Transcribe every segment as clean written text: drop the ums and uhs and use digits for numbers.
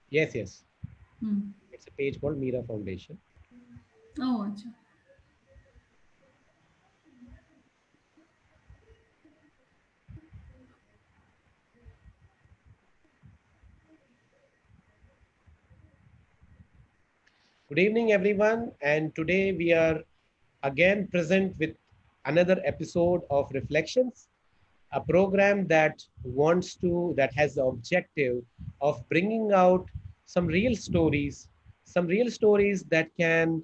Yes, yes. Hmm. It's a page called Mira Foundation. Oh, acha. Good evening, everyone. And today we are again present with another episode of Reflections, a program that has the objective of bringing out some real stories that can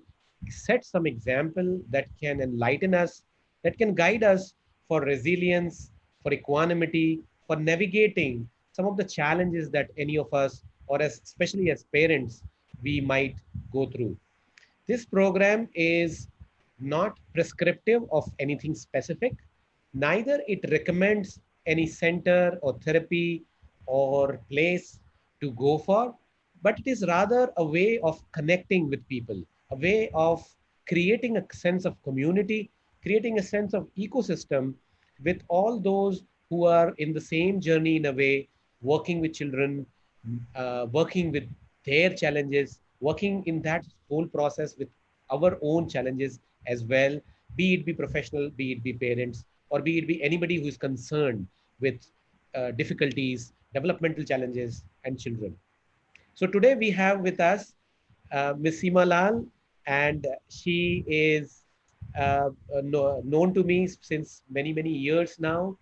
set some example, that can enlighten us, that can guide us for resilience, for equanimity, for navigating some of the challenges that any of us, or especially as parents, we might go through. This program is not prescriptive of anything specific, neither it recommends any center or therapy or place to go for, but it is rather a way of connecting with people, a way of creating a sense of community, creating a sense of ecosystem with all those who are in the same journey in a way, working with children, working with their challenges, working in that whole process with our own challenges as well, be it be professional, be it be parents, or be it be anybody who is concerned with difficulties, developmental challenges, and children. So today we have with us Ms. Seema Lal, and she is known to me since many, many years now.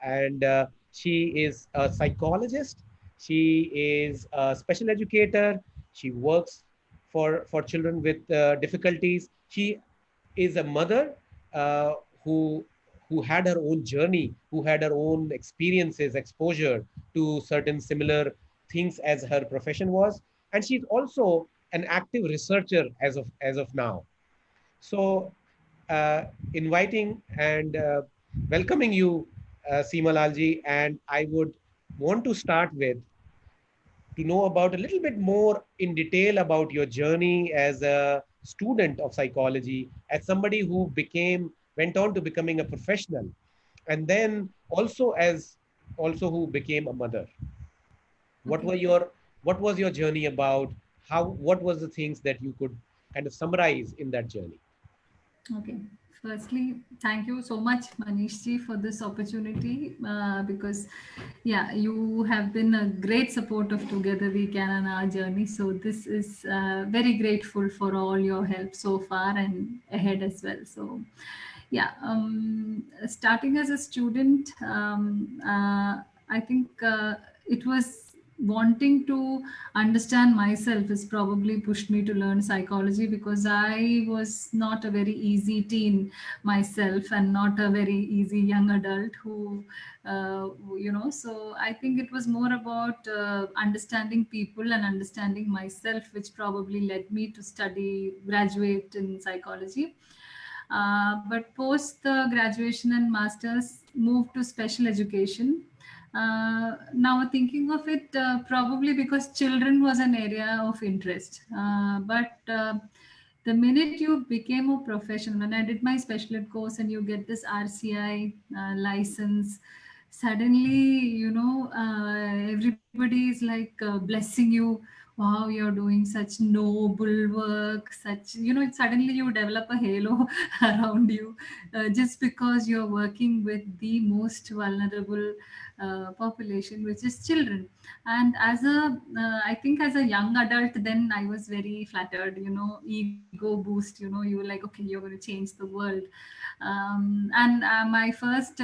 And she is a psychologist. She is a special educator. She works for children with difficulties. She is a mother uh, who who had her own journey, who had her own experiences, exposure to certain similar things as her profession was, and she's also an active researcher as of now. So, inviting and welcoming you, Seema Lalji, and I would want to start with to know about a little bit more in detail about your journey as a student of psychology, as somebody who went on to becoming a professional, and then also who became a mother. What Okay. were your what was your journey about? What was the things that you could kind of summarize in that journey? Okay. Firstly, thank you so much, Manish ji, for this opportunity. Because, yeah, you have been a great support of Together We Can on our journey. So this is very grateful for all your help so far and ahead as well. So, yeah, starting as a student, I think it was wanting to understand myself has probably pushed me to learn psychology, because I was not a very easy teen myself and not a very easy young adult so I think it was more about understanding people and understanding myself, which probably led me to graduate in psychology. But post the graduation and masters, moved to special education. Now thinking of it, probably because children was an area of interest. But the minute you became a professional, when I did my special ed course and you get this RCI license, suddenly, everybody is like blessing you. Wow, you're doing such noble work, suddenly you develop a halo around you, just because you're working with the most vulnerable population, which is children. And I think as a young adult, then I was very flattered, ego boost, you were like, okay, you're going to change the world. And My first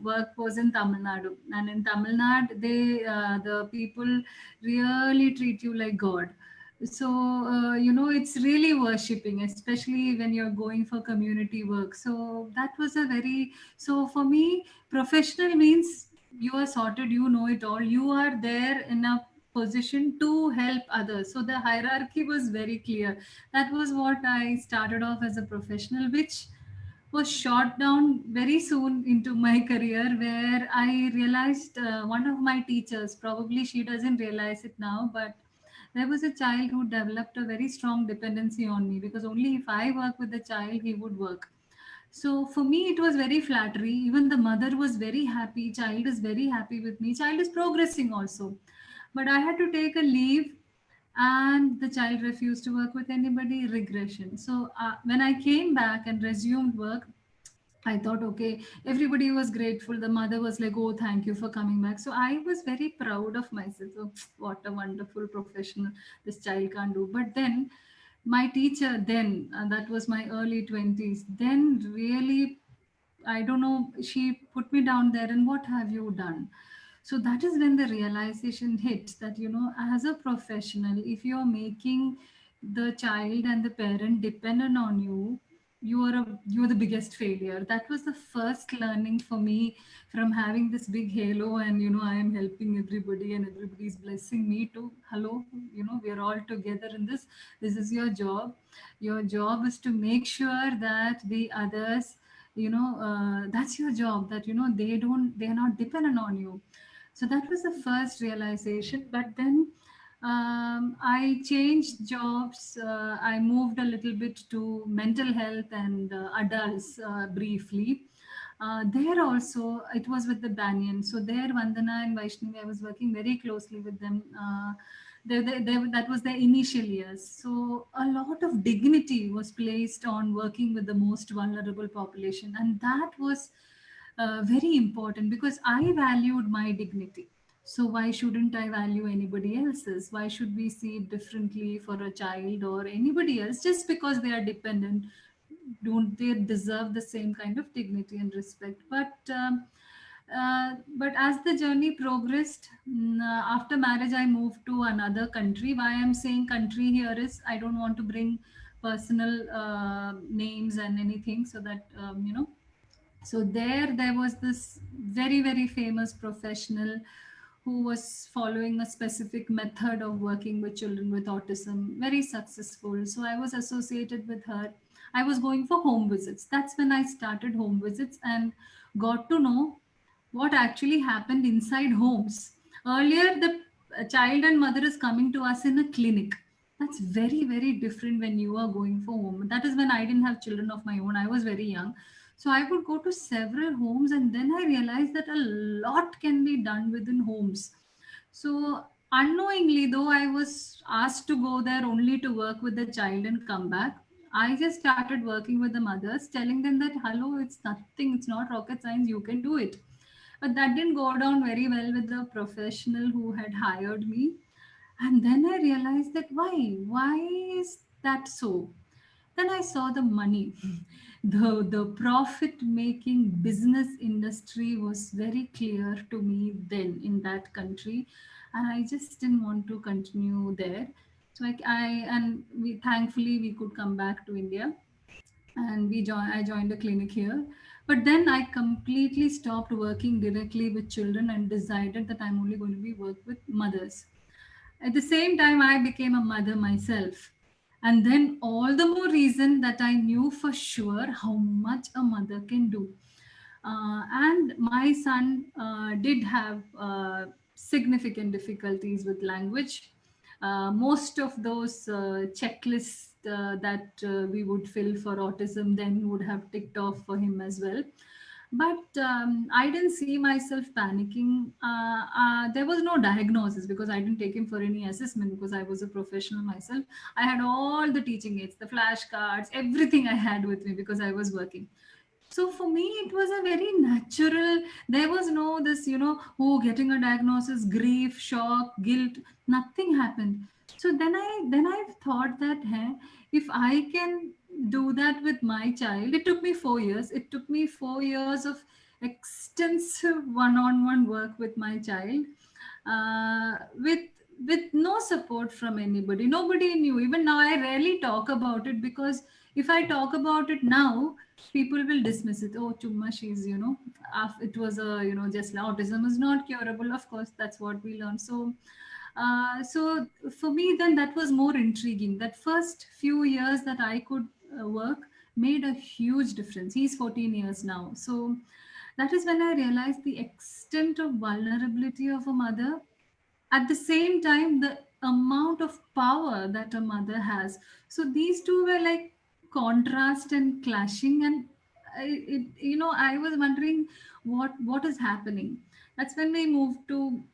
work was in Tamil Nadu, and in Tamil Nadu, the people really treat you like God. So it's really worshipping, especially when you're going for community work. So that was a very so for me, professional means you are sorted, you know it all, you are there in a position to help others. So the hierarchy was very clear. That was what I started off as a professional, which was shot down very soon into my career, where I realized one of my teachers, probably she doesn't realize it now, but there was a child who developed a very strong dependency on me, because only if I work with the child, he would work. So for me, it was very flattery. Even the mother was very happy. Child is very happy with me. Child is progressing also. But I had to take a leave, and the child refused to work with anybody. Regression. So when I came back and resumed work, I thought, okay, everybody was grateful. The mother was like, oh, thank you for coming back. So I was very proud of myself. Oh, what a wonderful professional this child can do. But then my teacher, then, that was my early 20s, then really, I don't know, she put me down there and what have you done? So that is when the realization hit that, as a professional, if you're making the child and the parent dependent on you, you're the biggest failure. That was the first learning for me from having this big halo, and I am helping everybody and everybody is blessing me to, hello, we are all together in this. This is your job. Your job is to make sure that the others, that's your job, that they're not dependent on you. So that was the first realization. But then I changed jobs. I moved a little bit to mental health and adults briefly. There also, it was with the Banyan. So there, Vandana and Vaishnavi, I was working very closely with them. That was their initial years. So a lot of dignity was placed on working with the most vulnerable population, and that was very important because I valued my dignity. So why shouldn't I value anybody else's? Why should we see it differently for a child or anybody else just because they are dependent? Don't they deserve the same kind of dignity and respect? But as the journey progressed, after marriage, I moved to another country. Why I'm saying country here is I don't want to bring personal names and anything, so that so there was this very very famous professional who was following a specific method of working with children with autism, very successful. So I was associated with her. I was going for home visits. That's when I started home visits and got to know what actually happened inside homes. Earlier, the child and mother is coming to us in a clinic. That's very, very different when you are going for home. That is when I didn't have children of my own. I was very young. So I would go to several homes, and then I realized that a lot can be done within homes. So unknowingly, though I was asked to go there only to work with the child and come back, I just started working with the mothers, telling them that, hello, it's nothing, it's not rocket science, you can do it. But that didn't go down very well with the professional who had hired me. And then I realized that why is that so? Then I saw the money. The profit making business industry was very clear to me then in that country, and I just didn't want to continue there. So I and we thankfully we could come back to India, and I joined a clinic here. But then I completely stopped working directly with children and decided that I'm only going to be work with mothers. At the same time, I became a mother myself. And then, all the more reason that I knew for sure how much a mother can do. And my son did have significant difficulties with language. Most of those checklists that we would fill for autism then would have ticked off for him as well. But I didn't see myself panicking. There was no diagnosis because I didn't take him for any assessment because I was a professional myself. I had all the teaching aids, the flashcards, everything I had with me because I was working. So for me it was a very natural. There was no this, oh, getting a diagnosis, grief, shock, guilt, nothing happened. So then I thought that, hey, if I can do that with my child. It took me 4 years. It took me 4 years of extensive one-on-one work with my child, with no support from anybody. Nobody knew. Even now I rarely talk about it because if I talk about it now, people will dismiss it. Oh, chumma, she's, it was a, just autism is not curable. Of course, that's what we learned. So for me, then that was more intriguing. That first few years that I could work made a huge difference. He's 14 years now. So that is when I realized the extent of vulnerability of a mother. At the same time, the amount of power that a mother has. So these two were like contrast and clashing. And I was wondering what is happening. That's when we moved to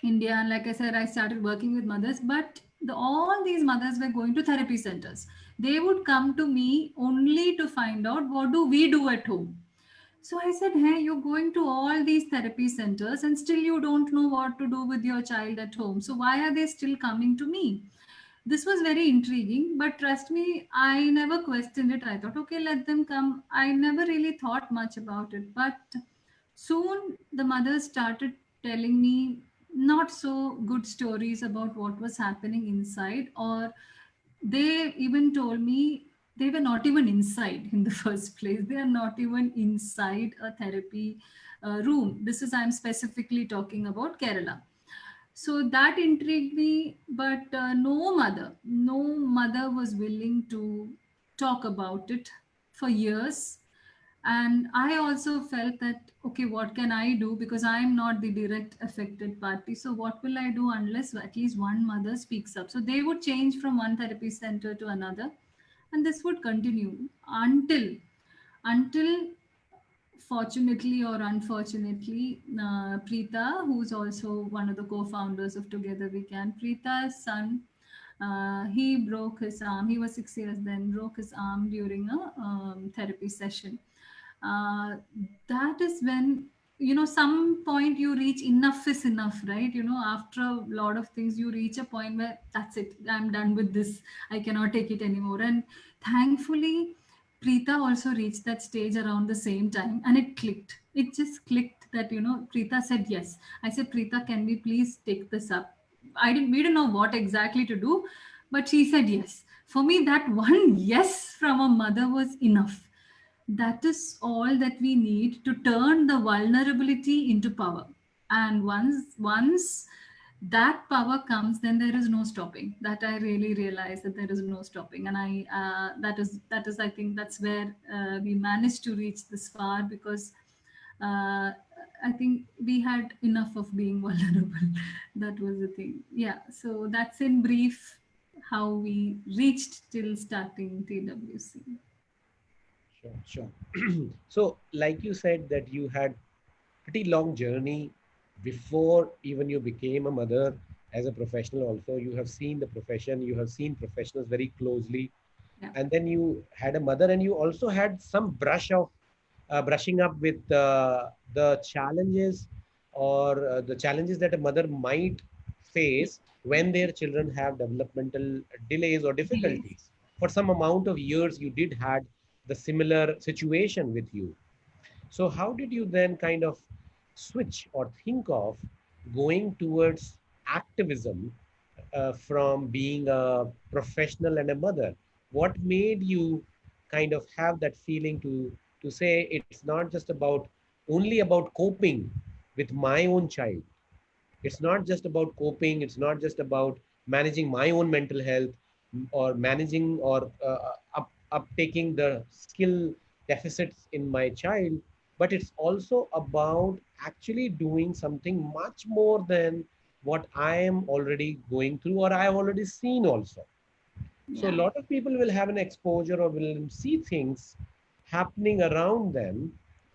India, and like I said, I started working with mothers. But all these mothers were going to therapy centers. They would come to me only to find out what do we do at home. So I said, hey, you're going to all these therapy centers and still you don't know what to do with your child at home. So why are they still coming to me? This was very intriguing, but trust me, I never questioned it. I thought, okay, let them come. I never really thought much about it. But soon the mothers started telling me not so good stories about what was happening inside, or they even told me they were not even inside in the first place. They are not even inside a therapy room. This is, I'm specifically talking about Kerala. So that intrigued me, but no mother was willing to talk about it for years. And I also felt that, okay, what can I do? Because I am not the direct affected party. So what will I do unless at least one mother speaks up? So they would change from one therapy center to another, and this would continue until fortunately or unfortunately, Preeta, who's also one of the co-founders of Together We Can, Preeta's son, he broke his arm. He was 6 years then, broke his arm during a therapy session. Uh, that is when, some point you reach enough is enough, right? After a lot of things, you reach a point where that's it. I'm done with this. I cannot take it anymore. And thankfully, Preeta also reached that stage around the same time, and it clicked. It just clicked that, Preeta said yes. I said, Preeta, can we please take this up? We didn't know what exactly to do, but she said yes. For me, that one yes from a mother was enough. That is all that we need to turn the vulnerability into power. And once that power comes, then there is no stopping. That I really realize that there is no stopping. And that is I think that's where we managed to reach this far, because uh, I think we had enough of being vulnerable. That was the thing. Yeah. So that's in brief how we reached till starting TWC. Sure, sure. So, like you said, that you had pretty long journey before even you became a mother as a professional. Also, you have seen the profession, you have seen professionals very closely, Yeah. and then you had a mother, and you also had some brushing up with the challenges or the challenges that a mother might face when their children have developmental delays or Delays. difficulties. For some amount of years, you did had the similar situation with you. So how did you then kind of switch or think of going towards activism from being a professional and a mother? What made you kind of have that feeling to say it's not just about only about coping with my own child. It's not just about coping. It's not just about managing my own mental health or managing or uptaking the skill deficits in my child, but it's also about actually doing something much more than what I am already going through or I have already seen also. So a Yeah. lot of people will have an exposure or will see things happening around them,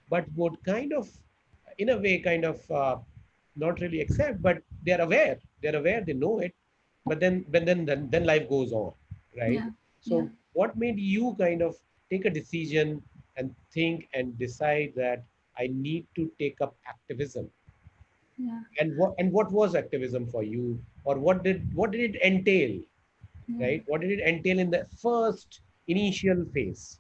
but would kind of, in a way, kind of not really accept, but they're aware. They're aware. They know it, but then life goes on, right? Yeah. Yeah. So what made you kind of take a decision and think and decide that I need to take up activism? Yeah. And what was activism for you, or what did it entail? Yeah. Right? What did it entail in the first initial phase?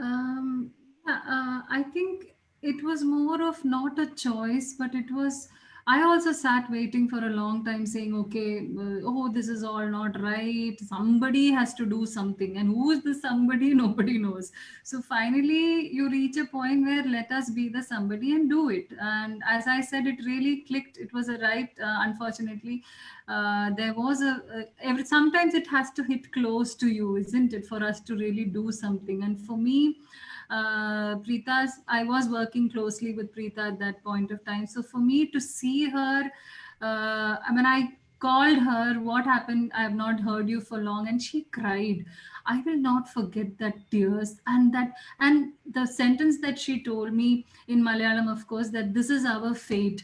Um, I think it was more of not a choice, but it was. I also sat waiting for a long time, saying, "Okay, oh, this is all not right. Somebody has to do something, and who is the somebody? Nobody knows." So finally, you reach a point where let us be the somebody and do it. And as I said, it really clicked. It was a right. Unfortunately, there was sometimes it has to hit close to you, isn't it, for us to really do something. And for me, Preeta's I was working closely with Preeta at that point of time, so for me to see her, I called her, what happened, I have not heard you for long, and she cried. I will not forget that tears, and the sentence that she told me in Malayalam, of course, that this is our fate.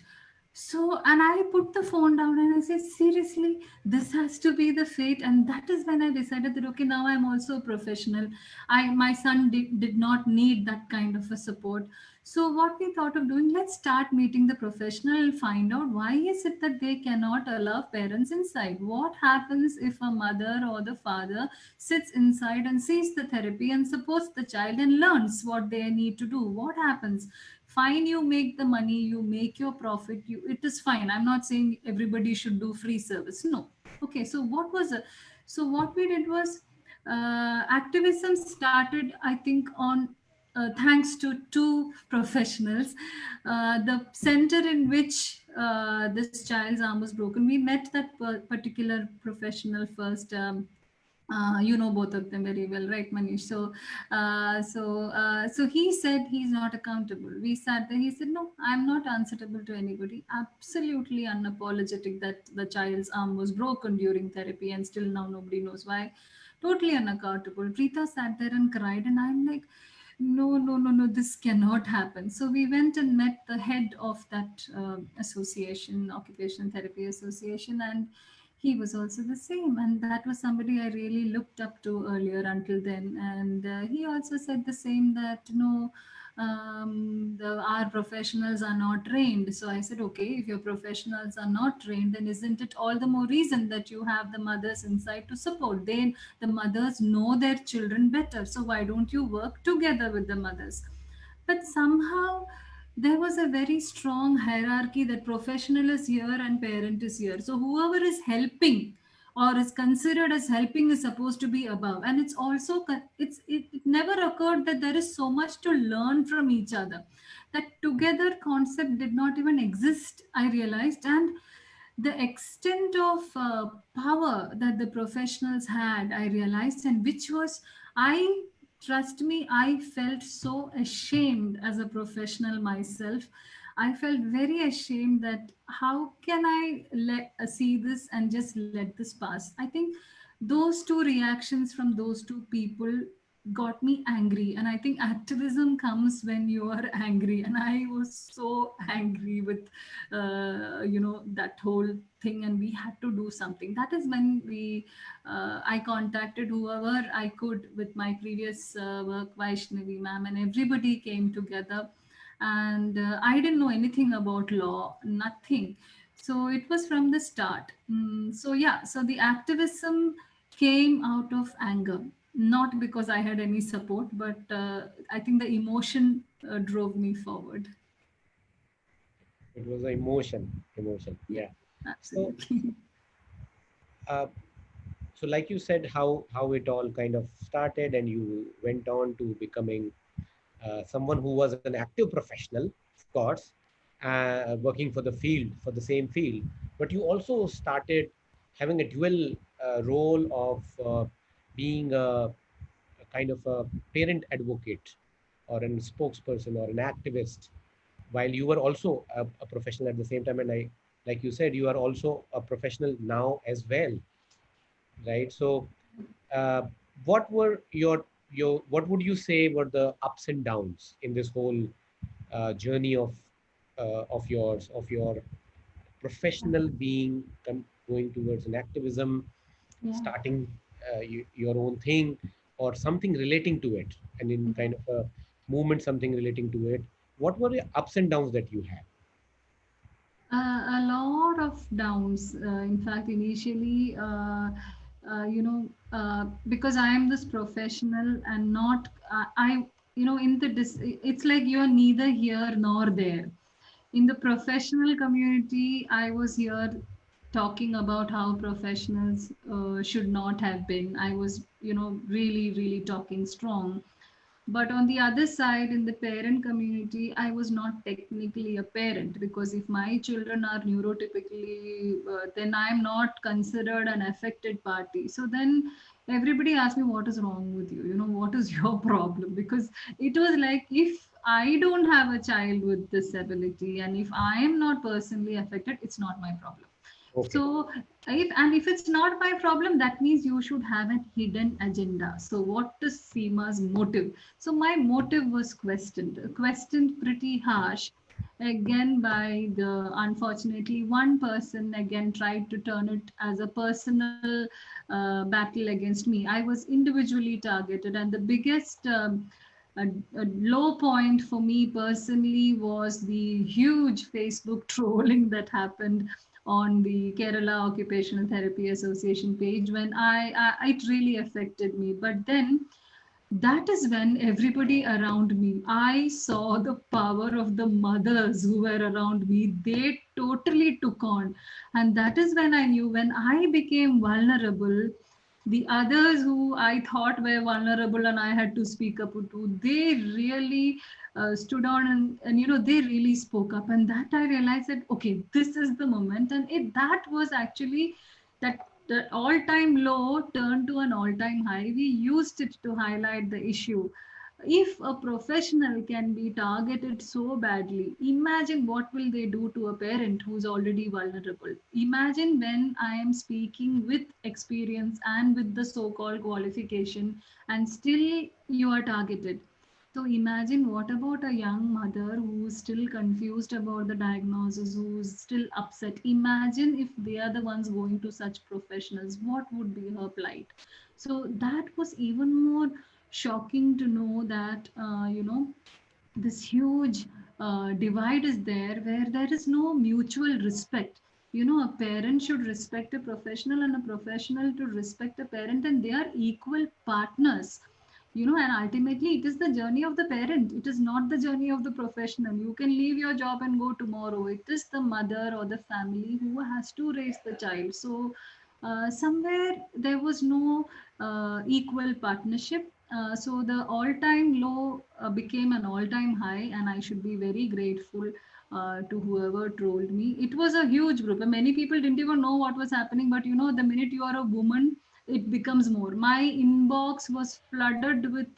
So, and I put the phone down and I said, seriously, this has to be the fate. And that is when I decided that, okay, now I'm also a professional. My son did not need that kind of a support. So what we thought of doing, let's start meeting the professional and find out why is it that they cannot allow parents inside? What happens if a mother or the father sits inside and sees the therapy and supports the child and learns what they need to do? What happens? Fine, you make the money, you make your profit, you, it is fine. I'm not saying everybody should do free service, no. Okay, so so what we did was, activism started, I think, on thanks to two professionals. The center in which this child's arm was broken, we met that particular professional first. You know both of them very well, right, Manish? So he said he's not accountable. We sat there. He said, "No, I'm not answerable to anybody." Absolutely unapologetic that the child's arm was broken during therapy, and still now nobody knows why. Totally unaccountable. Preeta sat there and cried, and I'm like, no, no, no, no, this cannot happen. So we went and met the head of that association, Occupational Therapy Association, and he was also the same. And that was somebody I really looked up to earlier until then. And he also said the same, that no, our professionals are not trained. So I said, okay, if your professionals are not trained, then isn't it all the more reason that you have the mothers inside to support? The mothers know their children better. So why don't you work together with the mothers? But somehow there was a very strong hierarchy that professional is here and parent is here. So whoever is helping or is considered as helping is supposed to be above. And it's also it never occurred that there is so much to learn from each other. That together concept did not even exist, I realized. And the extent of power that the professionals had, I realized, and which was, I trust me, I felt so ashamed as a professional myself. I felt very ashamed that how can I see this and just let this pass. I think those two reactions from those two people got me angry. And I think activism comes when you are angry, and I was so angry with that whole thing, and we had to do something. That is when I contacted whoever I could with my previous work, Vaishnavi ma'am, and everybody came together. And I didn't know anything about law, nothing. So it was from the start. So yeah, so the activism came out of anger, not because I had any support, but I think the emotion drove me forward. It was an emotion. Yeah, Yeah. So, absolutely. uh, so like you said, how it all kind of started, and you went on to becoming someone who was an active professional, of course, working for the field, for the same field. But you also started having a dual role of being a kind of a parent advocate or a spokesperson or an activist, while you were also a professional at the same time. And I, like you said, you are also a professional now as well, right? So uh, what were your what would you say were the ups and downs in this whole journey of yours, of your professional being, going towards an activism, Yeah. starting your own thing or something relating to it, and in Yeah. kind of a movement, something relating to it? What were the ups and downs that you had? A lot of downs. In fact, initially, because I am this professional and not, in it's like you're neither here nor there. In the professional community, I was here talking about how professionals should not have been. I was, really, really talking strong. But on the other side, in the parent community, I was not technically a parent, because if my children are neurotypically, then I'm not considered an affected party. So then everybody asked me, what is wrong with you? What is your problem? Because it was like, if I don't have a child with disability and if I am not personally affected, it's not my problem. Okay. So if it's not my problem, that means you should have a hidden agenda. So what is Seema's motive? So my motive was questioned pretty harsh. again by the unfortunately one person again tried to turn it as a personal battle against me. I was individually targeted, and the biggest a low point for me personally was the huge Facebook trolling that happened on the Kerala Occupational Therapy Association page when I it really affected me. But then that is when everybody around me, I saw the power of the mothers who were around me. They totally took on. And that is when I knew when I became vulnerable, the others who I thought were vulnerable and I had to speak up to, they really stood on and they really spoke up. And that I realized that, okay, this is the moment. And that was actually that the all-time low turned to an all-time high. We used it to highlight the issue. If a professional can be targeted so badly, imagine what will they do to a parent who's already vulnerable. Imagine when I am speaking with experience and with the so-called qualification, and still you are targeted. So imagine what about a young mother who's still confused about the diagnosis, who's still upset. Imagine if they are the ones going to such professionals, what would be her plight? So that was even more shocking to know that, this huge divide is there where there is no mutual respect. A parent should respect a professional and a professional to respect a parent, and they are equal partners. And ultimately it is the journey of the parent, it is not the journey of the professional. You can leave your job and go tomorrow. It is the mother or the family who has to raise the child. So somewhere there was no equal partnership. So the all-time low became an all-time high, and I should be very grateful to whoever trolled me. It was a huge group, and many people didn't even know what was happening. But the minute you are a woman, it becomes more. My inbox was flooded with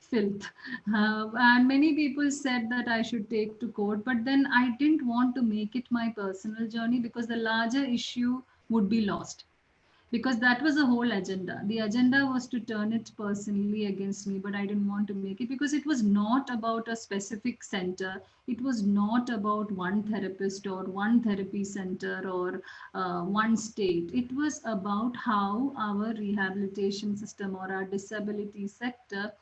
filth, and many people said that I should take to court. But then I didn't want to make it my personal journey because the larger issue would be lost, because that was the whole agenda. The agenda was to turn it personally against me, but I didn't want to make it because it was not about a specific center. It was not about one therapist or one therapy center or one state. It was about how our rehabilitation system or our disability sector,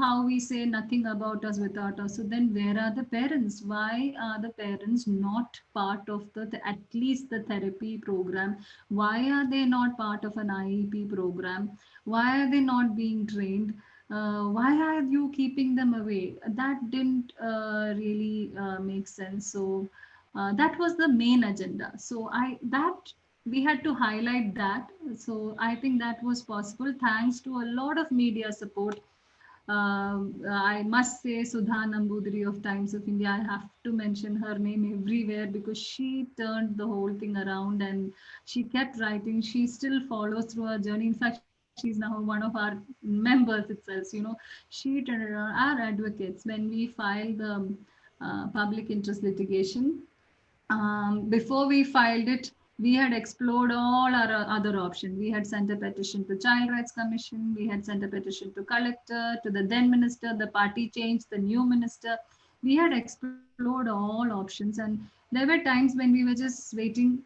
how we say nothing about us without us. So then where are the parents? Why are the parents not part of at least the therapy program? Why are they not part of an IEP program? Why are they not being trained? Why are you keeping them away? That didn't really make sense. So that was the main agenda. So we had to highlight that. So I think that was possible thanks to a lot of media support. I must say Sudha Nambudiri of Times of India. I have to mention her name everywhere because she turned the whole thing around and she kept writing. She still follows through her journey. In fact, she's now one of our members itself. She turned around our advocates when we filed the public interest litigation. Before we filed it, we had explored all our other options. We had sent a petition to Child Rights Commission. We had sent a petition to collector, to the then minister. The party changed, the new minister. We had explored all options, and there were times when we were just waiting,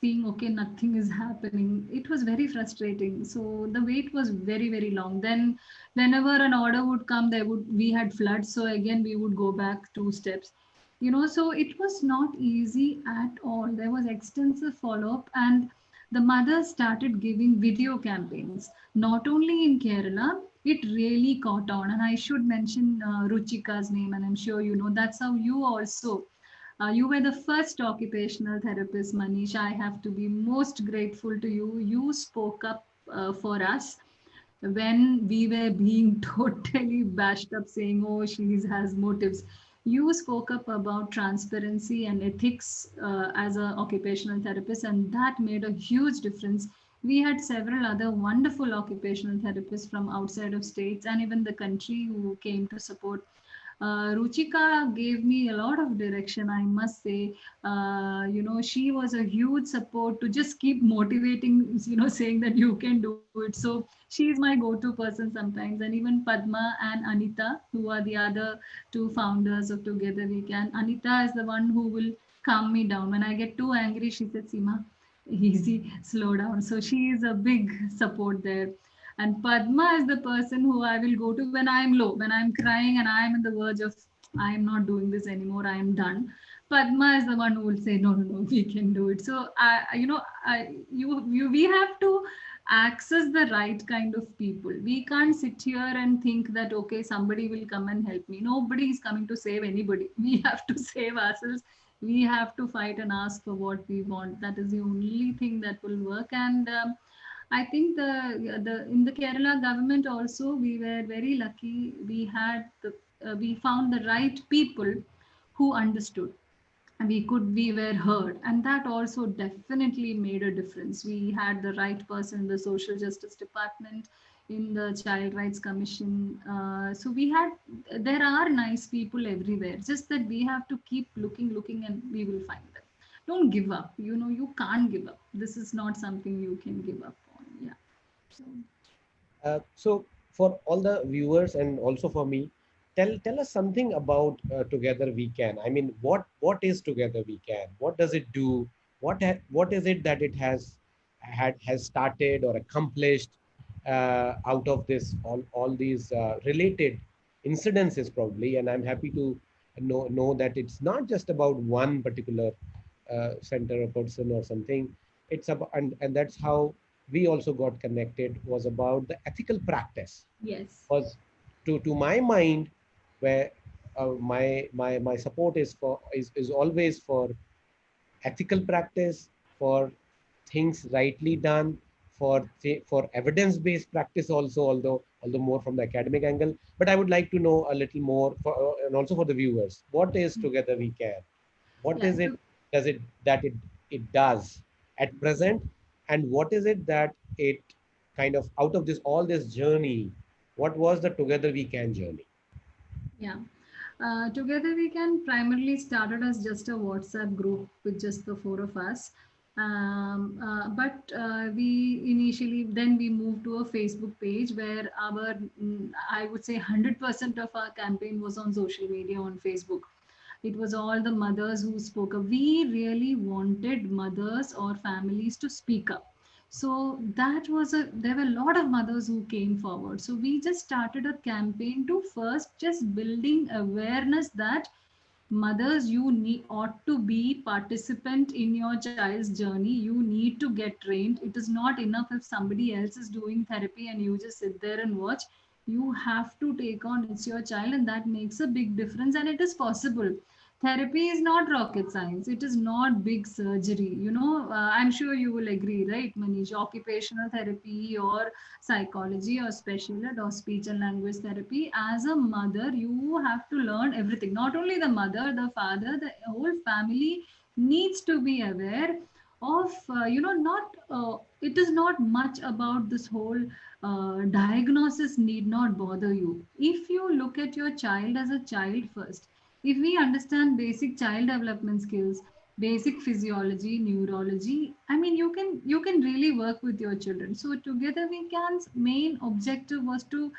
seeing, okay, nothing is happening. It was very frustrating. So the wait was very, very long. Then, whenever an order would come, we had floods. So again, we would go back 2 steps. So it was not easy at all. There was extensive follow-up, and the mothers started giving video campaigns. Not only in Kerala, it really caught on. And I should mention Ruchika's name, and I'm sure you know that's how you also. You were the first occupational therapist, Manish. I have to be most grateful to you. You spoke up for us when we were being totally bashed up saying, oh, she has motives. You spoke up about transparency and ethics as an occupational therapist, and that made a huge difference. We had several other wonderful occupational therapists from outside of states and even the country who came to support. Ruchika gave me a lot of direction, I must say. She was a huge support to just keep motivating, saying that you can do it. So she is my go-to person sometimes. And even Padma and Anita, who are the other two founders of Together We Can. Anita is the one who will calm me down. When I get too angry, she said, Seema, easy, slow down. So she is a big support there. And Padma is the person who I will go to when I am low, when I am crying and I am in the verge of, I am not doing this anymore, I am done. Padma is the one who will say, no, no, no, we can do it. So, we have to access the right kind of people. We can't sit here and think that, okay, somebody will come and help me. Nobody is coming to save anybody. We have to save ourselves. We have to fight and ask for what we want. That is the only thing that will work. And I think the in the Kerala government also we were very lucky. We found the right people who understood. We were heard, and that also definitely made a difference. We had the right person in the social justice department, in the child rights commission. So there are nice people everywhere, just that we have to keep looking, and we will find them. Don't give up. You can't give up. This is not something you can give up on. Yeah. So So for all the viewers and also for me, tell us something about Together We Can. I mean, what is Together We Can? What does it do? What is it that it has started or accomplished out of this all these related incidences probably? And I'm happy to know that it's not just about one particular center or person or something. It's about and that's how we also got connected, was about the ethical practice. yes. Was to my mind, where my support is always for ethical practice, for things rightly done, for evidence based practice also, although more from the academic angle. But I would like to know a little more and also for the viewers, what is Together We Can? What Yeah. is it does it that it does at present, and what is it that it kind of out of this all this journey, what was the Together We Can journey? Yeah. Together We Can primarily started as just a WhatsApp group with just the four of us. But we initially then we moved to a Facebook page where I would say 100% of our campaign was on social media on Facebook. It was all the mothers who spoke up. We really wanted mothers or families to speak up. So there were a lot of mothers who came forward. So we just started a campaign to first just building awareness that mothers, you ought to be participant in your child's journey. You need to get trained. It is not enough if somebody else is doing therapy and you just sit there and watch. You have to take on, it's your child, and that makes a big difference, and it is possible. Therapy is not rocket science. It is not big surgery. I'm sure you will agree, right, Manish? Occupational therapy or psychology or special ed or speech and language therapy. As a mother, you have to learn everything. Not only the mother, the father, the whole family needs to be aware of, not, it is not much about this whole diagnosis need not bother you. If you look at your child as a child first, if we understand basic child development skills, basic physiology, neurology, I mean, you can really work with your children. So Together We Can's main objective was to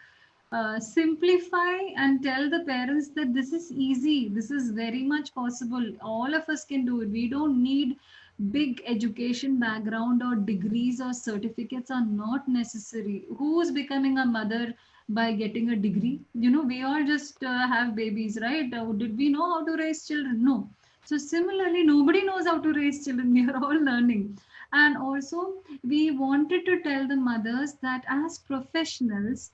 simplify and tell the parents that this is easy, this is very much possible, all of us can do it. We don't need big education background, or degrees or certificates are not necessary. Who is becoming a mother by getting a degree? We all just have babies, right? Did we know how to raise children? No. So similarly, nobody knows how to raise children. We are all learning. And also, we wanted to tell the mothers that as professionals,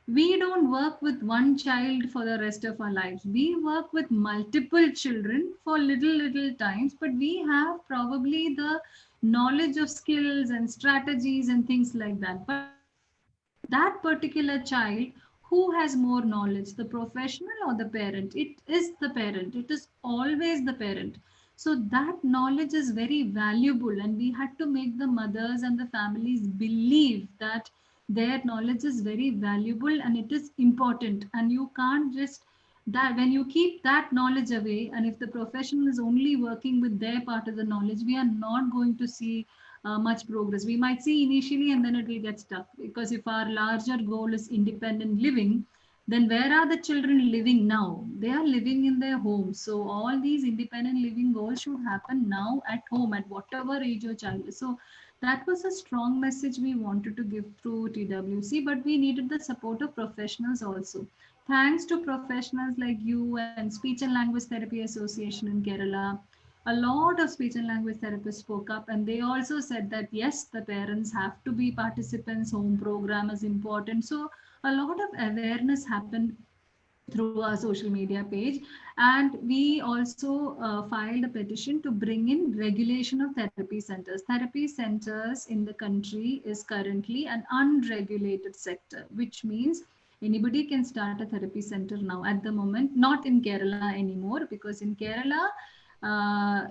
we don't work with one child for the rest of our lives. We work with multiple children for little times, but we have probably the knowledge of skills and strategies and things like that. But that particular child, who has more knowledge, the professional or the parent? It is the parent. It is always the parent. So that knowledge is very valuable, and we had to make the mothers and the families believe that their knowledge is very valuable and it is important, and you can't just that when you keep that knowledge away, and if the professional is only working with their part of the knowledge, we are not going to see much progress. We might see initially and then it will get stuck, because if our larger goal is independent living, then where are the children living now? They are living in their homes. So all these independent living goals should happen now at home, at whatever age your child is. So that was a strong message we wanted to give through TWC, but we needed the support of professionals also. Thanks to professionals like you and Speech and Language Therapy Association in Kerala, a lot of speech and language therapists spoke up, and they also said that yes, the parents have to be participants, home program is important. So a lot of awareness happened through our social media page, and we also filed a petition to bring in regulation of therapy centers. Therapy centers in the country is currently an unregulated sector, which means anybody can start a therapy center now at the moment, not in Kerala anymore, because in Kerala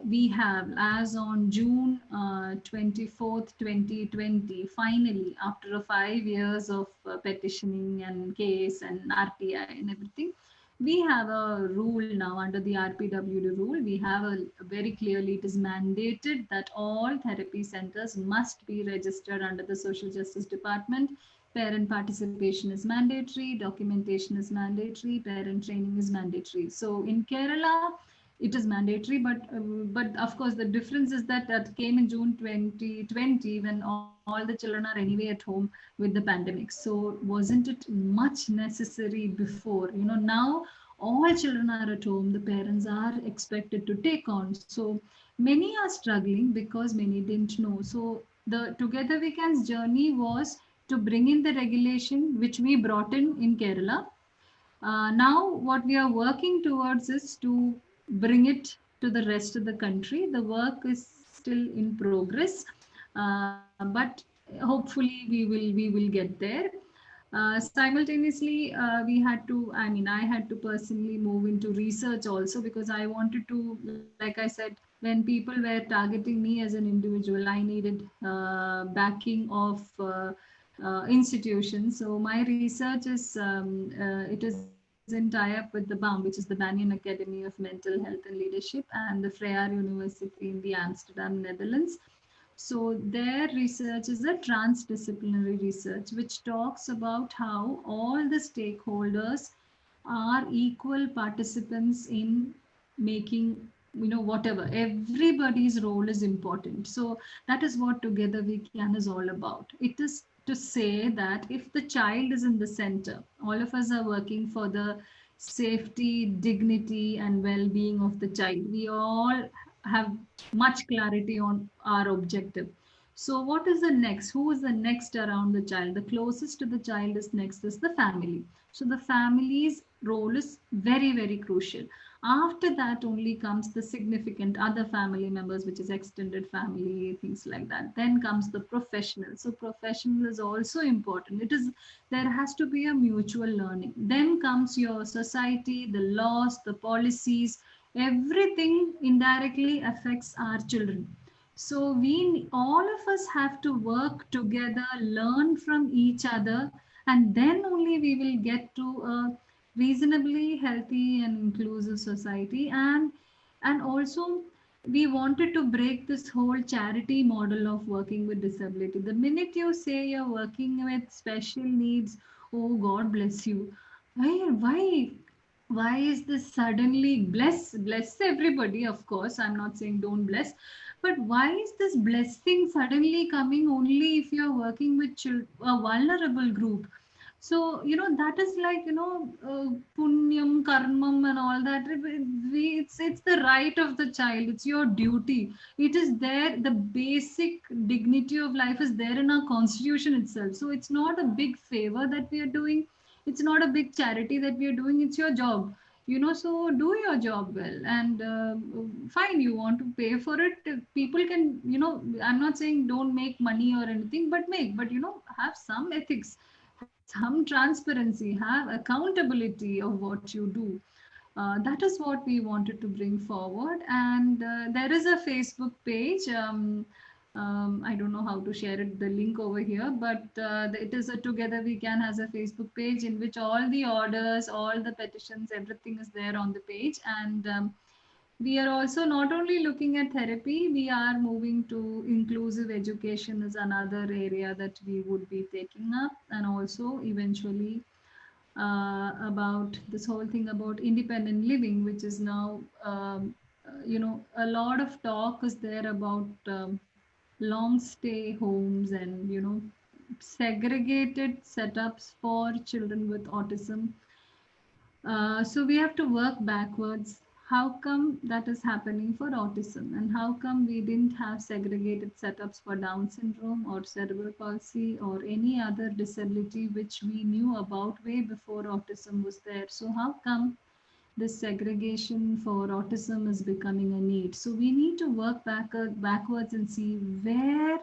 we have, as on June 24th, 2020, finally, after 5 years of petitioning and case and RTI and everything, we have a rule now under the RPWD rule. We have very clearly, it is mandated that all therapy centers must be registered under the Social Justice Department. Parent participation is mandatory, documentation is mandatory, parent training is mandatory. So in Kerala, it is mandatory, but of course the difference is that that came in June 2020, when all the children are anyway at home with the pandemic. So wasn't it much necessary before? Now all children are at home, the parents are expected to take on. So many are struggling because many didn't know. So the Together We Can's journey was to bring in the regulation, which we brought in Kerala. Now, what we are working towards is to bring it to the rest of the country. The work is still in progress, but hopefully we will get there. Simultaneously, we had to. I mean, I had to personally move into research also, because I wanted to, like I said, when people were targeting me as an individual, I needed backing of. Institutions. So my research is it is in tie-up with the BAM, which is the Banyan Academy of Mental Health and Leadership, and the Freire University in the Amsterdam, Netherlands. So their research is a transdisciplinary research which talks about how all the stakeholders are equal participants in making, whatever, everybody's role is important. So that is what Together We Can is all about. It is to say that if the child is in the center, all of us are working for the safety, dignity, and well-being of the child. We all have much clarity on our objective. So what is the next? Who is the next around the child? The closest to the child is next is the family. So the family's role is very, very crucial. After that only comes the significant other family members, which is extended family, things like that. Then comes the professional. So professional is also important. There has to be a mutual learning. Then comes your society, the laws, the policies, everything indirectly affects our children. So we all of us have to work together, learn from each other, and then only we will get to a reasonably healthy and inclusive society. And also, we wanted to break this whole charity model of working with disability. The minute you say you're working with special needs, oh God bless you. Why is this suddenly? Bless everybody, of course, I'm not saying don't bless, but why is this blessing suddenly coming only if you're working with a vulnerable group? So that is like, punyam karmam and all that. It's the right of the child, it's your duty. It is there, the basic dignity of life is there in our constitution itself. So it's not a big favor that we are doing, it's not a big charity that we are doing, it's your job. So do your job well, and fine, you want to pay for it, people can, I'm not saying don't make money or anything, but but have some ethics, some transparency, have accountability of what you do. That is what we wanted to bring forward. And there is a Facebook page. I don't know how to share it, the link over here, but it is a Together We Can has a Facebook page in which all the orders, all the petitions, everything is there on the page. And we are also not only looking at therapy, we are moving to inclusive education is another area that we would be taking up, and also eventually about this whole thing about independent living, which is now, a lot of talk is there about long stay homes and, segregated setups for children with autism. So we have to work backwards. How come that is happening for autism? And how come we didn't have segregated setups for Down syndrome or cerebral palsy or any other disability which we knew about way before autism was there? So, how come this segregation for autism is becoming a need? So, we need to work backwards and see where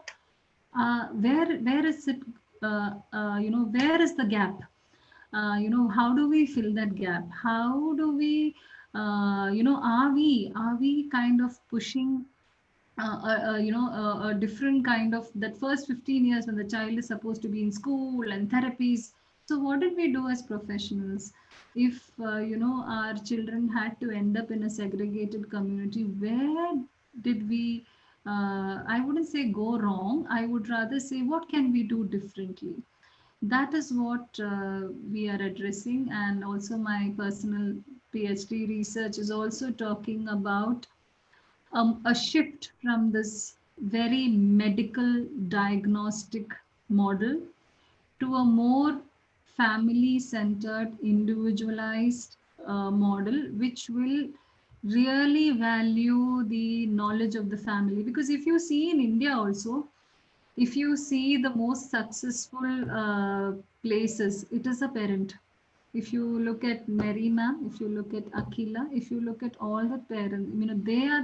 is it, where is the gap? How do we fill that gap? How do we, are we kind of pushing a different kind of that first 15 years when the child is supposed to be in school and therapies? So what did we do as professionals if our children had to end up in a segregated community? Where did we, I wouldn't say go wrong, I would rather say what can we do differently? That is what we are addressing. And also my personal PhD research is also talking about a shift from this very medical diagnostic model to a more family centered, individualized model, which will really value the knowledge of the family. Because if you see in India also, if you see the most successful places, it is a parent. If you look at Mary ma'am, if you look at Akila, if you look at all the parents, they are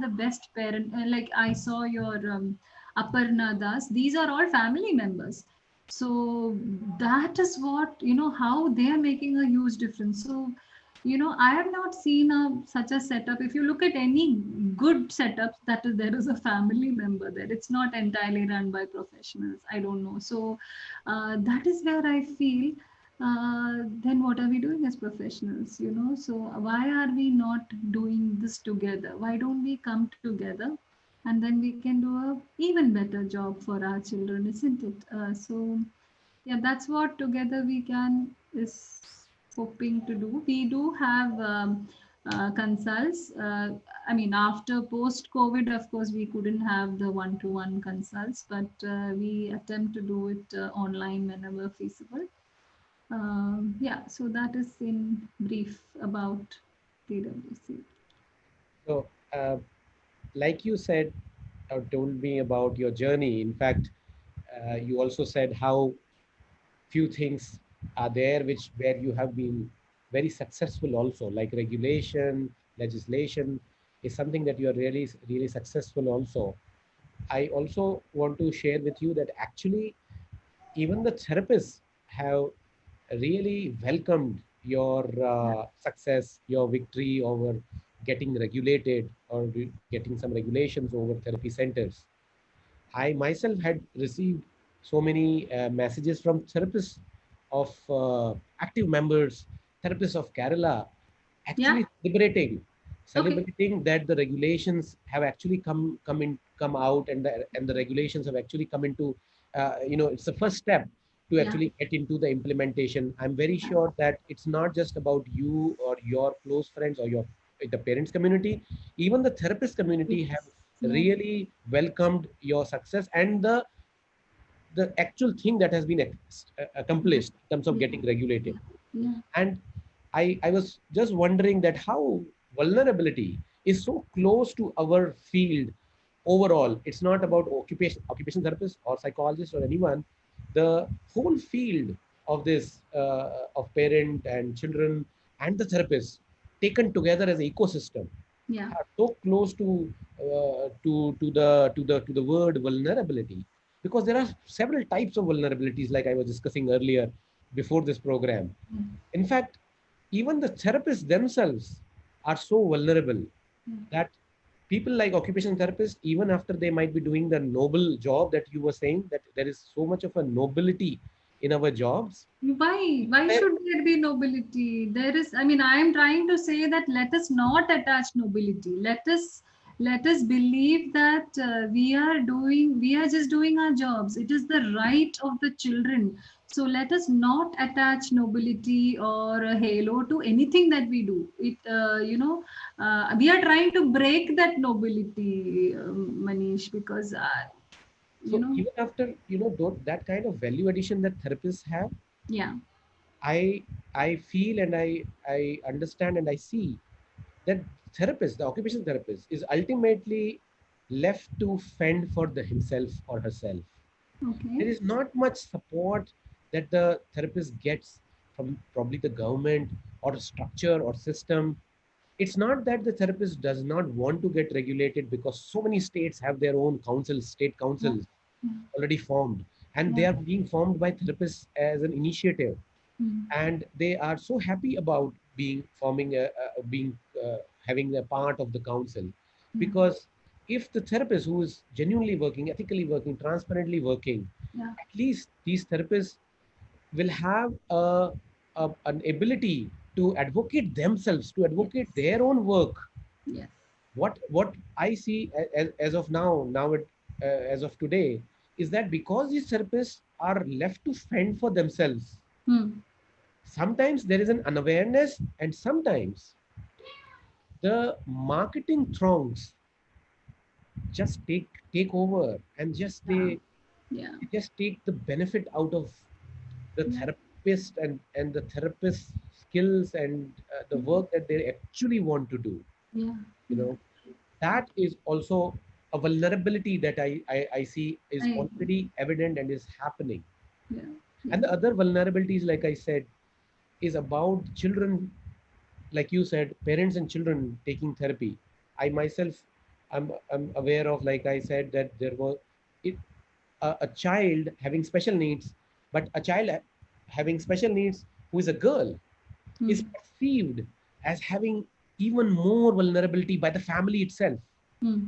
the best parent. Like I saw your Aparna Das, these are all family members. So that is what, how they are making a huge difference. So I have not seen such a setup. If you look at any good setups, that is, there is a family member there. It's not entirely run by professionals. I don't know. So that is where I feel. Then what are we doing as professionals? So why are we not doing this together? Why don't we come together, and then we can do a even better job for our children, isn't it? So yeah, that's what Together We Can is hoping to do. We do have consults. I mean, after post COVID, of course, we couldn't have the one-to-one consults, but we attempt to do it online whenever feasible. Yeah, so that is in brief about TWC. So, like you said or told me about your journey, in fact, you also said how few things are there which where you have been very successful also, like regulation, legislation is something that you are really, really successful also. I also want to share with you that actually even the therapists have really welcomed your success, your victory over getting regulated or getting some regulations over therapy centers. I myself had received so many messages from therapists of active members, therapists of Kerala, Yeah. actually celebrating, Okay. celebrating that the regulations have actually come out, and the regulations have actually come into, it's the first step to Yeah. actually get into the implementation. I'm very sure that it's not just about you or your close friends or your the parents community, even the therapist community have Yes. Yeah. really welcomed your success and the actual thing that has been Yeah. accomplished in terms of Yeah. getting regulated. Yeah. And I was just wondering that how vulnerability is so close to our field overall. It's not about occupation therapist or psychologist or anyone. The whole field of this of parent and children and the therapist taken together as an ecosystem Yeah. are so close to the word vulnerability, because there are several types of vulnerabilities like I was discussing earlier before this program. Yeah. In fact, even the therapists themselves are so vulnerable Yeah. that people like occupational therapists, even after they might be doing the noble job that you were saying, that there is so much of a nobility in our jobs. Why should there be nobility? There is, I mean, I am trying to say that let us not attach nobility. Let us believe that we are just doing our jobs. It is the right of the children. So let us not attach nobility or a halo to anything that we do. We are trying to break that nobility, Manish, because you So know, even after, that kind of value addition that therapists have, yeah, I I feel and I understand and I see that therapist, the occupational therapist, is ultimately left to fend for himself or herself. okay, There is not much support that the therapist gets from probably the government or structure or system. It's not that the therapist does not want to get regulated, because so many states have their own councils, state yeah, councils yeah, already formed, and yeah. they are being formed by therapists as an initiative, Mm. and they are so happy about being having a part of the council, Yeah, because if the therapist who is genuinely working, ethically working, transparently working, yeah, at least these therapists will have an ability to advocate themselves, to yes, advocate their own work. yes. What I see as of as of today, is that because these therapists are left to fend for themselves, Hmm. sometimes there is an unawareness, and sometimes the marketing throngs just take over, and Yeah, yeah, they just take the benefit out of the yeah, therapist and the therapist skills and the yeah, work that they actually want to do. yeah, you yeah. know that is also a vulnerability that I see I is agree. already evident and is happening. Yeah, And yeah, the other vulnerabilities, like I said, is about children, like you said, parents and children taking therapy. I myself, I'm aware of, like I said, that there was it, a child having special needs, but a child having special needs who is a girl is hmm. perceived as having even more vulnerability by the family itself. Hmm.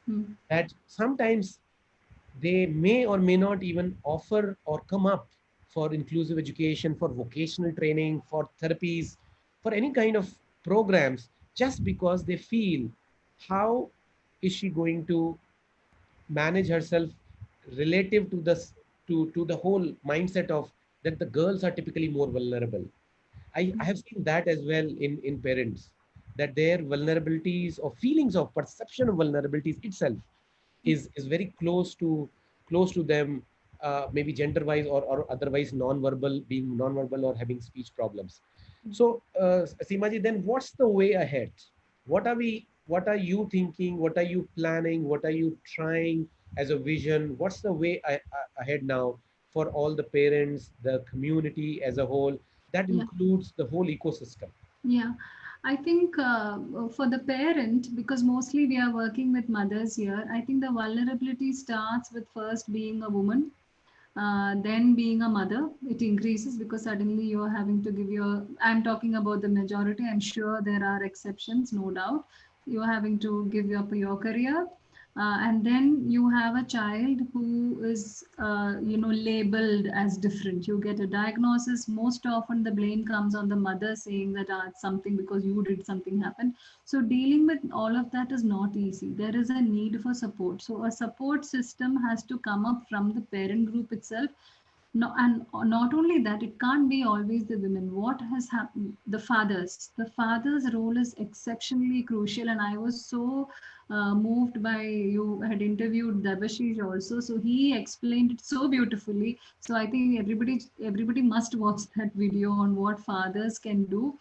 Hmm. That sometimes they may or may not even offer or come up for inclusive education, for vocational training, for therapies, for any kind of programs, just because they feel, how is she going to manage herself relative to to the whole mindset of that the girls are typically more vulnerable. I have seen that as well in parents, that their vulnerabilities or feelings of perception of vulnerabilities itself is very close to them, maybe gender wise or otherwise non-verbal, being non-verbal or having speech problems. So Seemaji, then what's the way ahead? What are you thinking, what are you planning, what are you trying as a vision? What's the way ahead now for all the parents, the community as a whole, that Yeah. includes the whole ecosystem? Yeah, I think for the parent, because mostly we are working with mothers here, I think the vulnerability starts with first being a woman, then being a mother. It increases because suddenly you're having to give your, I'm talking about the majority, I'm sure there are exceptions, no doubt. You're having to give up your career, and then you have a child who is labeled as different. You get a diagnosis. Most often the blame comes on the mother, saying that it's something because you did something happen. So dealing with all of that is not easy. There is a need for support, so a support system has to come up from the parent group itself. No, and not only that, it can't be always the women. What has happened? The father's role is exceptionally crucial, and I was so moved by, you had interviewed Dabashish also, so he explained it so beautifully. So I think everybody must watch that video on what fathers can do.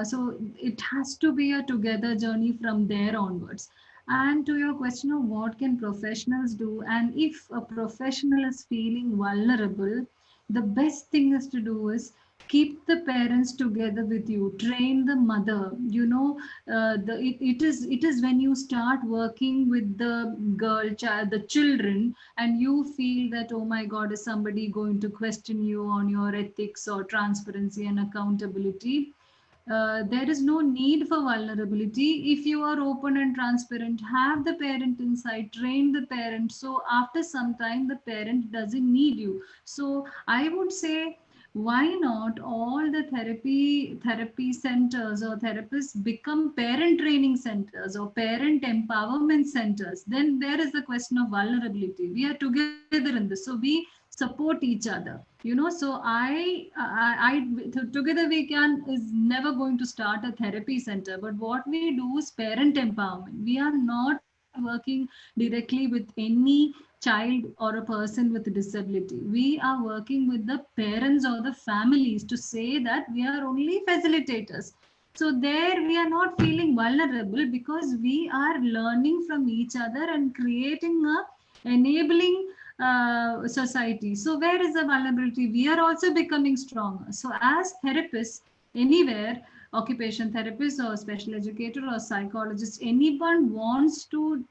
So it has to be a together journey from there onwards. And to your question of what can professionals do, and if a professional is feeling vulnerable, the best thing is to do is keep the parents together with you, train the mother. It is when you start working with the child, the children, and you feel that, oh my God, is somebody going to question you on your ethics or transparency and accountability? There is no need for vulnerability if you are open and transparent. Have the parent inside, train the parent. So after some time, the parent doesn't need you. So I would say, why not all the therapy centers or therapists become parent training centers or parent empowerment centers? Then there is the question of vulnerability. We are together in this, so we support each other, so together we can is never going to start a therapy center, but what we do is parent empowerment. We are not working directly with any child or a person with disability. We are working with the parents or the families to say that we are only facilitators. So there we are not feeling vulnerable because we are learning from each other and creating a enabling society. So where is the vulnerability? We are also becoming stronger. So as therapists, anywhere, occupation therapist or special educator or psychologist, anyone wants to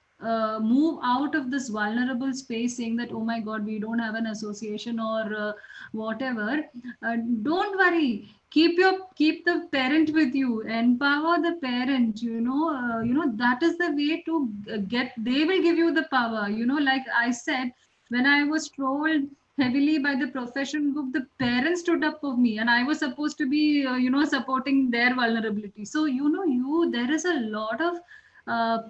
move out of this vulnerable space, saying that, oh my god, we don't have an association or whatever, don't worry. Keep the parent with you, empower the parent, that is the way to get, they will give you the power, like I said, when I was trolled heavily by the profession group, the parents stood up for me, and I was supposed to be, supporting their vulnerability. So, there is a lot of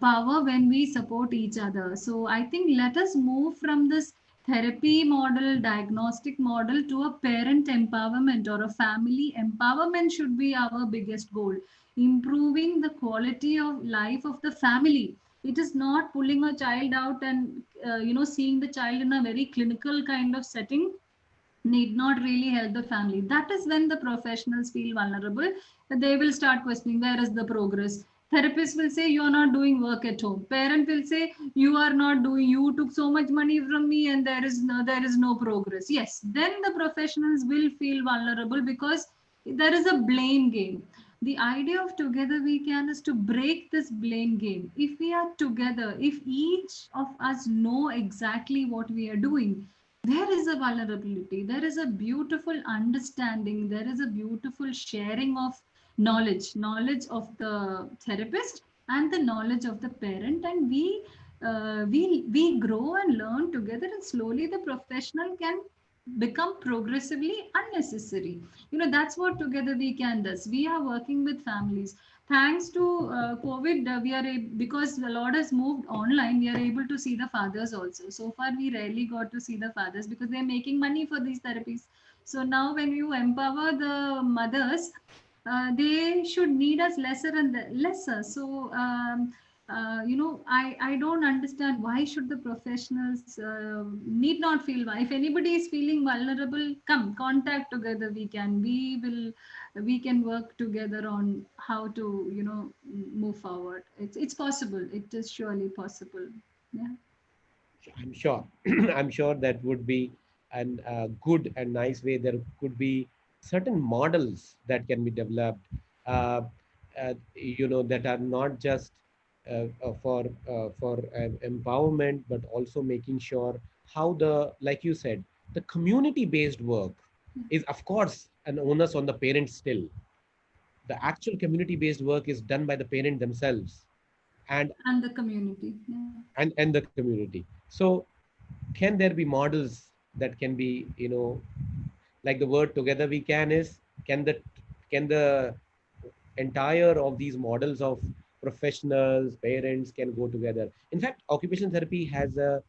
power when we support each other. So, I think let us move from this therapy model, diagnostic model, to a parent empowerment or a family empowerment should be our biggest goal. Improving the quality of life of the family. It is not pulling a child out and seeing the child in a very clinical kind of setting need not really help the family. That is when the professionals feel vulnerable. They will start questioning, where is the progress? Therapist will say, you are not doing work at home. Parent will say, you are not doing, you took so much money from me and there is no progress. Yes, then the professionals will feel vulnerable because there is a blame game. The idea of together we can is to break this blame game. If we are together, if each of us know exactly what we are doing, there is a vulnerability, there is a beautiful understanding, there is a beautiful sharing of knowledge of the therapist and the knowledge of the parent, and we grow and learn together, and slowly the professional can become progressively unnecessary. That's what together we can does. We are working with families. Thanks to COVID, because a lot has moved online, we are able to see the fathers also. So far we rarely got to see the fathers because they're making money for these therapies. So now when you empower the mothers, they should need us lesser and lesser. So I don't understand why should the professionals need not feel. If anybody is feeling vulnerable, come contact together. We can work together on how to move forward. It's possible. It is surely possible. Yeah. I'm sure. I'm sure that would be an good and nice way. There could be certain models that can be developed, uh, that are not just for empowerment, but also making sure how like you said, the community-based work is, of course, an onus on the parents still. The actual community-based work is done by the parent themselves, and And the community. Yeah. and the community. So can there be models that can be, like the word together we can is, can the entire of these models of professionals, parents can go together? In fact, occupational therapy has a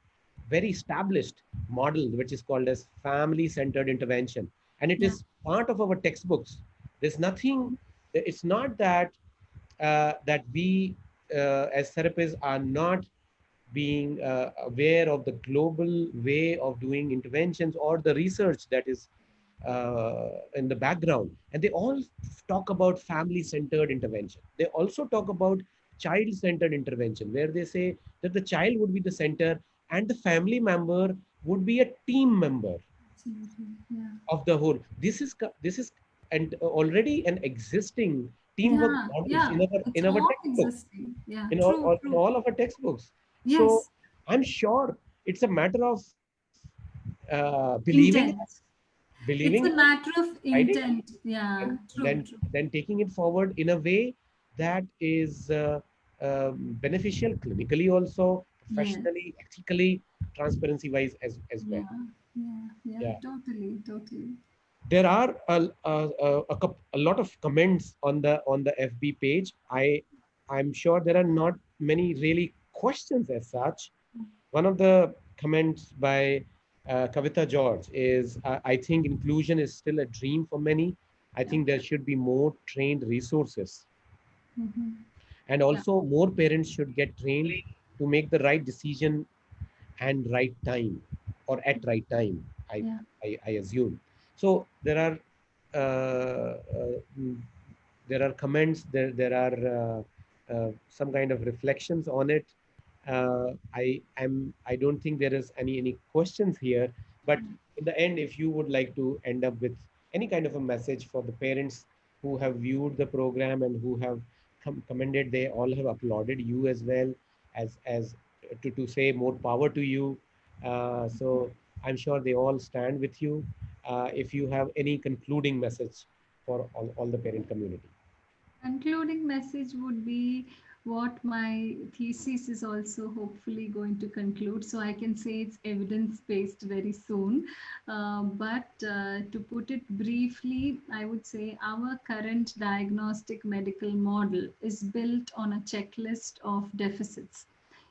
very established model which is called as family centered intervention, and it Yeah. is part of our textbooks. There's nothing, it's not that we as therapists are not being aware of the global way of doing interventions or the research that is in the background. And they all talk about family centered intervention. They also talk about child centered intervention, where they say that the child would be the center and the family member would be a team member Absolutely. Yeah. of the whole. This is and already an existing teamwork Yeah. models Yeah. in our It's in our all textbooks, existing. Yeah. in True. in True. all of our textbooks. So Yes. I'm sure it's a matter of believing it Intent. It's believing a in it, matter of guiding it, intent. Yeah, and true, true. then taking it forward in a way that is beneficial clinically also, Yes. professionally, ethically, transparency wise as well. Yeah, yeah, yeah, Yeah. totally, totally. There are a lot of comments on the FB page. I'm sure there are not many really questions as such. One of the comments by Kavita George is, I think inclusion is still a dream for many. I Yeah. think there should be more trained resources, Hmm. and Yeah, also more parents should get trained to make the right decision and right time, or at right time, i yeah. I assume. So mm, there are comments, there are some kind of reflections on it. I don't think there is any questions here, but in the end, if you would like to end up with any kind of a message for the parents who have viewed the program and who have commended, they all have applauded you as well, as to say more power to you. So I'm sure they all stand with you. If you have any concluding message for all the parent community. Concluding message would be what my thesis is also hopefully going to conclude. So I can say it's evidence based very soon. But to put it briefly, I would say our current diagnostic medical model is built on a checklist of deficits.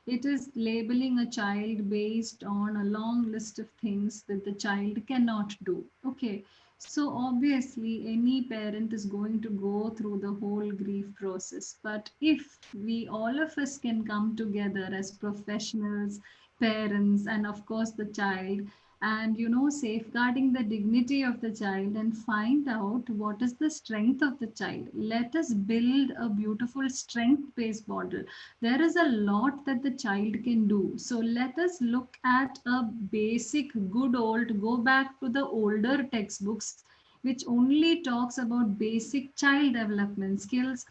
It is labeling a child based on a long list of things that the child cannot do. Okay, so obviously, any parent is going to go through the whole grief process. But if we, all of us, can come together as professionals, parents, and of course the child, and safeguarding the dignity of the child and find out what is the strength of the child, let us build a beautiful strength based model. There is a lot that the child can do. So let us look at a basic, good old, go back to the older textbooks, which only talks about basic child development skills,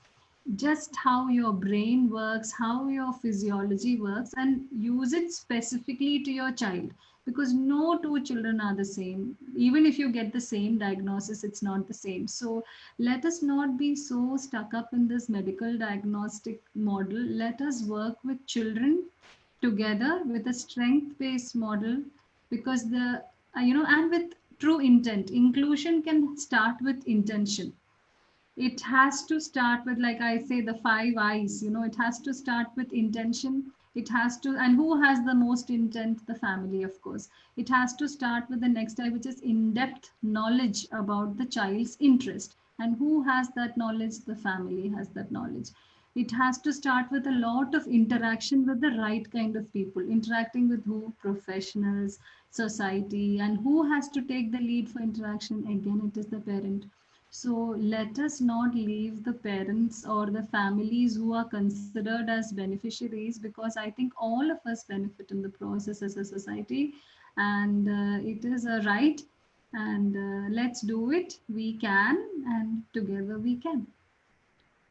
just how your brain works, how your physiology works, and use it specifically to your child. Because no two children are the same. Even if you get the same diagnosis, it's not the same. So let us not be so stuck up in this medical diagnostic model. Let us work with children together with a strength based model, because and with true intent. Inclusion can start with intention. It has to start with, like I say, the five eyes. It has to start with intention. It has to, and who has the most intent? The family, of course. It has to start with the next eye, which is in-depth knowledge about the child's interest. And who has that knowledge? The family has that knowledge. It has to start with a lot of interaction with the right kind of people. Interacting with who? Professionals, society. And who has to take the lead for interaction? Again, it is the parent. So let us not leave the parents or the families who are considered as beneficiaries, because I think all of us benefit in the process as a society, and it is a right. And let's do it. We can, and together we can.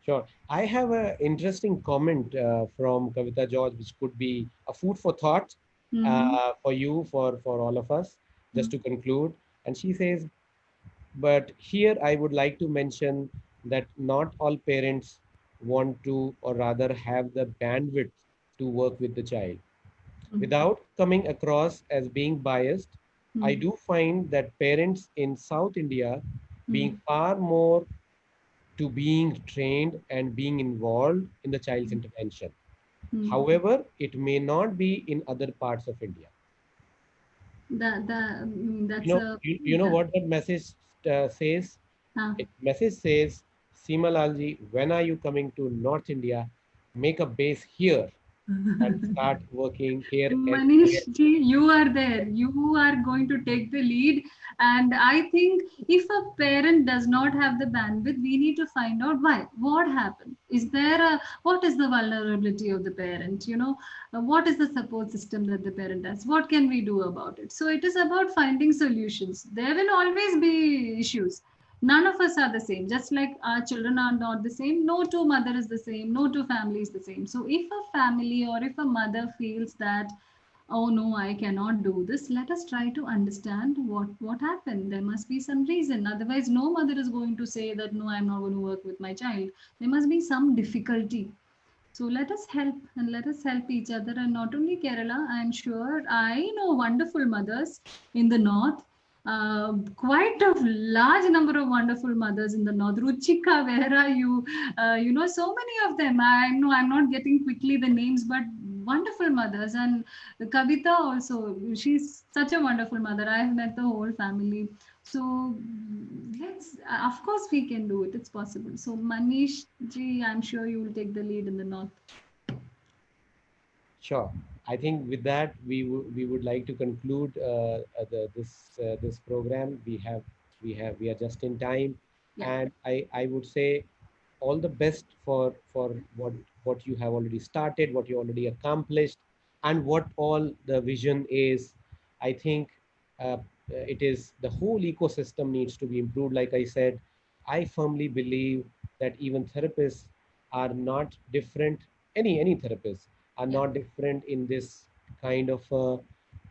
Sure. I have an interesting comment from Kavita George, which could be a food for thought Mm-hmm. for you, for all of us, just to conclude. And she says, but here I would like to mention that not all parents want to, or rather have the bandwidth to work with the child. Without coming across as being biased, I do find that parents in South India being far more to being trained and being involved in the child's intervention. However, it may not be in other parts of India. That's a You know what that message says? uh, It message says, Seema Lalji, when are you coming to North India? Make a base here and start working here and Manish here. ji, you are there. You are going to take the lead. And I think if a parent does not have the bandwidth, we need to find out why. What happened? What is the vulnerability of the parent? What is the support system that the parent has? What can we do about it? So it is about finding solutions. There will always be issues. None of us are the same. Just like our children are not the same, no two mother is the same, no two family is the same. So if a family or if a mother feels that oh no, I cannot do this. Let us try to understand what happened. There must be some reason. Otherwise, no mother is going to say that no, I'm not going to work with my child. There must be some difficulty. So let us help and let us help each other. And not only Kerala, I'm sure I know wonderful mothers in the north. Quite a large number of wonderful mothers in the north. Ruchika, where are you? You know, so many of them. I know I'm not getting quickly the names, but wonderful mothers. And Kavita also, she's such a wonderful mother. I've met the whole family. So let's, of course, we can do it. It's possible. So, Manish ji, I'm sure you will take the lead in the north. Sure. I think with that we would like to conclude this program. We are just in time, Yeah. and I would say all the best for what you have already started, what you already accomplished, and what all the vision is. I think it is the whole ecosystem needs to be improved. Like I said, I firmly believe that even therapists are not different. Any therapists are Yeah. not different in this kind of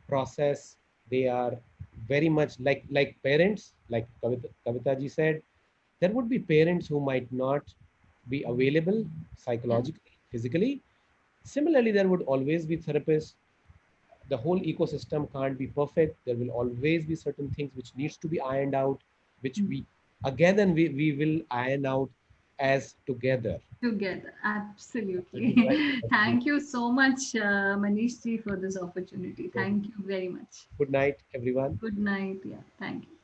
process. They are very much like parents, like Kavita ji said. There would be parents who might not be available Yeah. psychologically, physically. Similarly, there would always be therapists. The whole ecosystem can't be perfect. There will always be certain things which needs to be ironed out, which Mm. we again and we will iron out as together. Together. That is Absolutely. right. Thank you so much, Manish ji, for this opportunity. So, Thank you very much. good night, everyone. Good night. Yeah. Thank you.